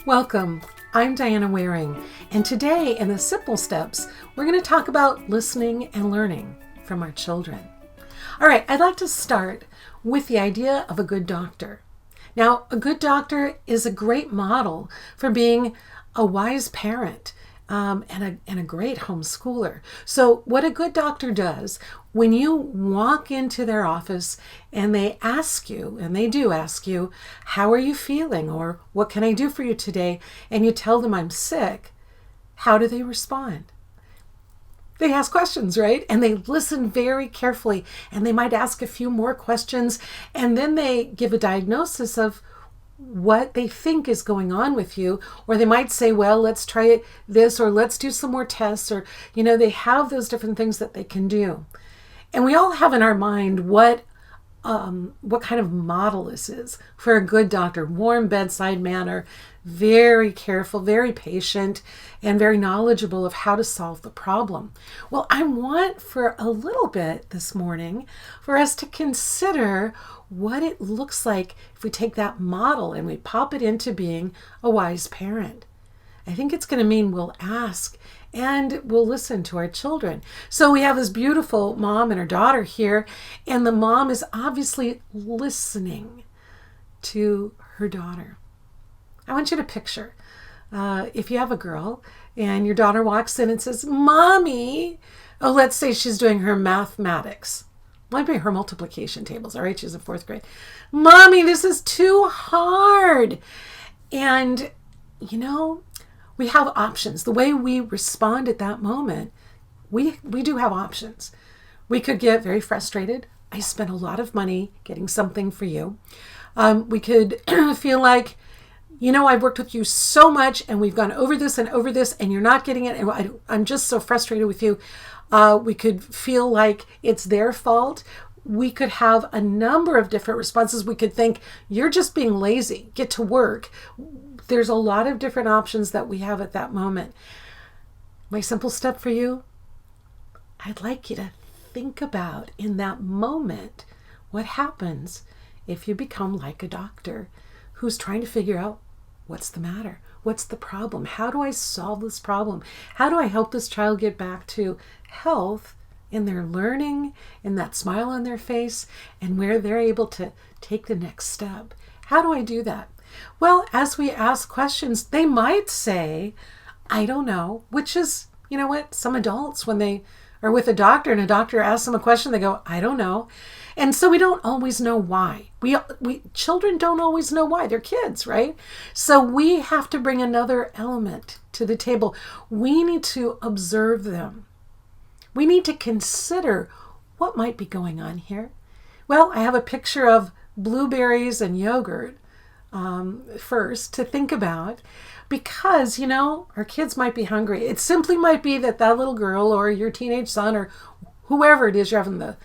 Welcome. I'm Diana Waring, and today in the Simple Steps, we're going to talk about listening and learning from our children. All right, I'd like to start with the idea of a good doctor. Now, a good doctor is a great model for being a wise parent and a great homeschooler. So what a good doctor does, when you walk into their office and they ask you, and they do ask you, how are you feeling? Or what can I do for you today? And you tell them I'm sick, how do they respond? They ask questions, right? And they listen very carefully, and they might ask a few more questions, and then they give a diagnosis of what they think is going on with you, or they might say, well, let's try this, or let's do some more tests, or, they have those different things that they can do. And we all have in our mind what kind of model this is for a good doctor. Warm bedside manner, very careful, very patient, and very knowledgeable of how to solve the problem. Well, I want for a little bit this morning for us to consider what it looks like if we take that model and we pop it into being a wise parent. I think it's going to mean we'll ask and we'll listen to our children. So we have this beautiful mom and her daughter here, and the mom is obviously listening to her daughter. I want you to picture, if you have a girl and your daughter walks in and says, Mommy, let's say she's doing her mathematics. Might be her multiplication tables, all right? She's in 4th grade. Mommy, this is too hard. And, we have options. The way we respond at that moment, we do have options. We could get very frustrated. I spent a lot of money getting something for you. We could feel like, I've worked with you so much and we've gone over this and you're not getting it. And I'm just so frustrated with you. We could feel like it's their fault. We could have a number of different responses. We could think, you're just being lazy, get to work. There's a lot of different options that we have at that moment. My simple step for you, I'd like you to think about in that moment, what happens if you become like a doctor who's trying to figure out what's the matter? What's the problem? How do I solve this problem? How do I help this child get back to health in their learning, in that smile on their face, and where they're able to take the next step? How do I do that? Well, as we ask questions, they might say, I don't know, which is, some adults, when they are with a doctor and a doctor asks them a question, they go, I don't know. And so we don't always know why. Children don't always know why. They're kids, right? So we have to bring another element to the table. We need to observe them. We need to consider what might be going on here. Well, I have a picture of blueberries and yogurt first to think about, because, our kids might be hungry. It simply might be that little girl or your teenage son or whoever it is you're having the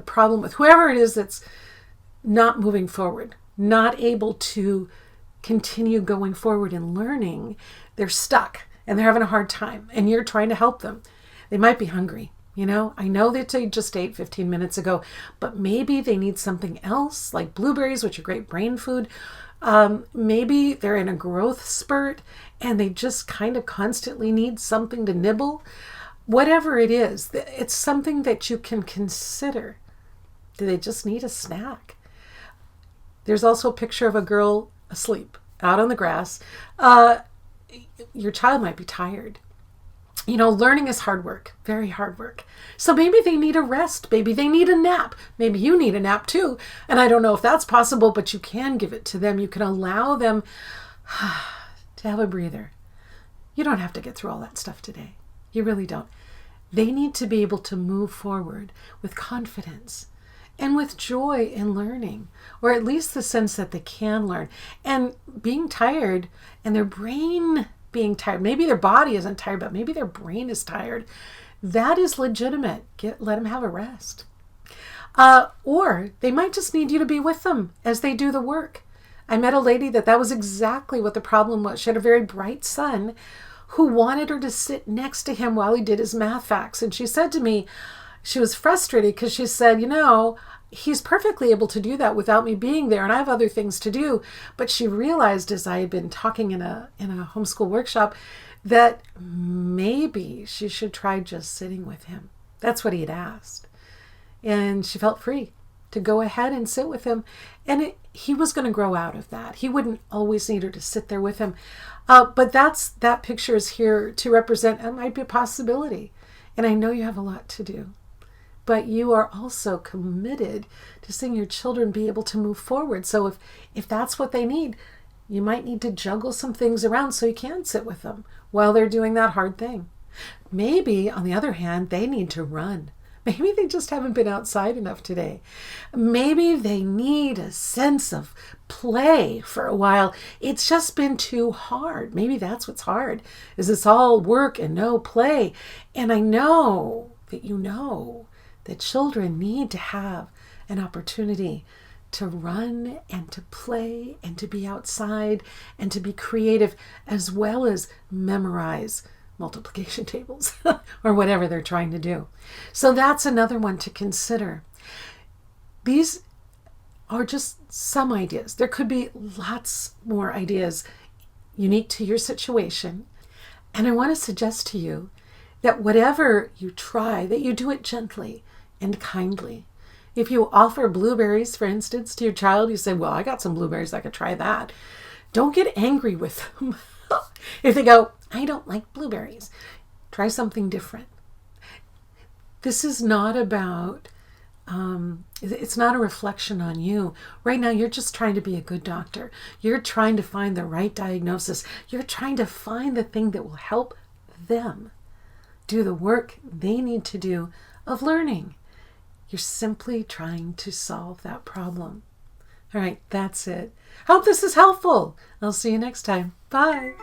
problem with, whoever it is that's not moving forward, not able to continue going forward and learning, they're stuck and they're having a hard time and you're trying to help them. They might be hungry. I know that they just ate 15 minutes ago, but maybe they need something else like blueberries, which are great brain food. Maybe they're in a growth spurt and they just kind of constantly need something to nibble. Whatever it is, it's something that you can consider. Do they just need a snack? There's also a picture of a girl asleep out on the grass. Your child might be tired. Learning is hard work, very hard work. So maybe they need a rest. Maybe they need a nap. Maybe you need a nap too. And I don't know if that's possible, but you can give it to them. You can allow them to have a breather. You don't have to get through all that stuff today. You really don't. They need to be able to move forward with confidence and with joy in learning, or at least the sense that they can learn. And being tired and their brain being tired, maybe their body isn't tired, but maybe their brain is tired, that is legitimate. Let them have a rest. Or they might just need you to be with them as they do the work. I met a lady that was exactly what the problem was. She had a very bright son who wanted her to sit next to him while he did his math facts. And she said to me, she was frustrated because she said, he's perfectly able to do that without me being there, and I have other things to do. But she realized, as I had been talking in a homeschool workshop, that maybe she should try just sitting with him. That's what he had asked. And she felt free to go ahead and sit with him. And he was going to grow out of that. He wouldn't always need her to sit there with him. But that picture is here to represent it might be a possibility. And I know you have a lot to do. But you are also committed to seeing your children be able to move forward. So if that's what they need, you might need to juggle some things around so you can sit with them while they're doing that hard thing. Maybe, on the other hand, they need to run. Maybe they just haven't been outside enough today. Maybe they need a sense of play for a while. It's just been too hard. Maybe that's what's hard, is it's all work and no play. And I know that you know that children need to have an opportunity to run and to play and to be outside and to be creative, as well as memorize multiplication tables or whatever they're trying to do. So that's another one to consider. These are just some ideas. There could be lots more ideas unique to your situation. And I want to suggest to you that whatever you try, that you do it gently and kindly. If you offer blueberries, for instance, to your child, you say, well, I got some blueberries, I could try that. Don't get angry with them. If they go, I don't like blueberries, try something different. This is not about, it's not a reflection on you. Right now, you're just trying to be a good doctor. You're trying to find the right diagnosis. You're trying to find the thing that will help them do the work they need to do of learning. You're simply trying to solve that problem. All right, that's it. Hope this is helpful. I'll see you next time. Bye.